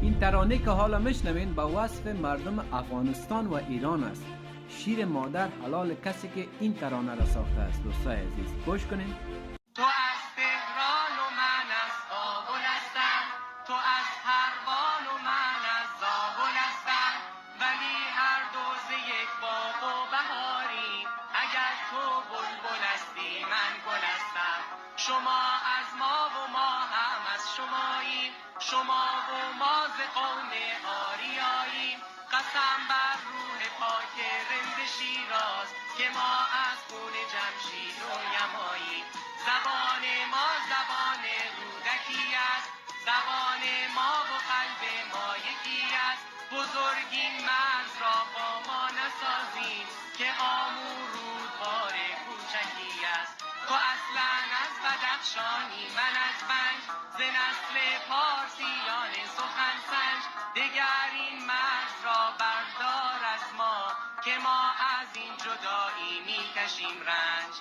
این ترانه که حالا میشنوین با وصف مردم افغانستان و ایران است. شیر مادر حلال کسی که این ترانه را ساخته است. دوستای عزیز گوش کنین. تو از تهران و من از کابل هستم، تو از هروان و من از زابل هستم، ولی هر دو ز یک باغ و بهاریم. اگر تو بلبل هستی من گل هستم، شما از ما و ما هم از شماییم، شما و ما ز قوم آریاییم. قسم بر روح پاک رند شیراز که ما از خون جمشید و یماییم. زبان ما زبان رودکی است، زبان ما و قلب ما یکی است. بزرگین مرز را با ما نسازیم که آمو رودبار کوچکی است. تو اصلا از بدخشانی من از بنج، ز نسل پارسیان سخن سنج. دگر این مرز را بردار از ما که ما از این جدایی می کشیم رنج.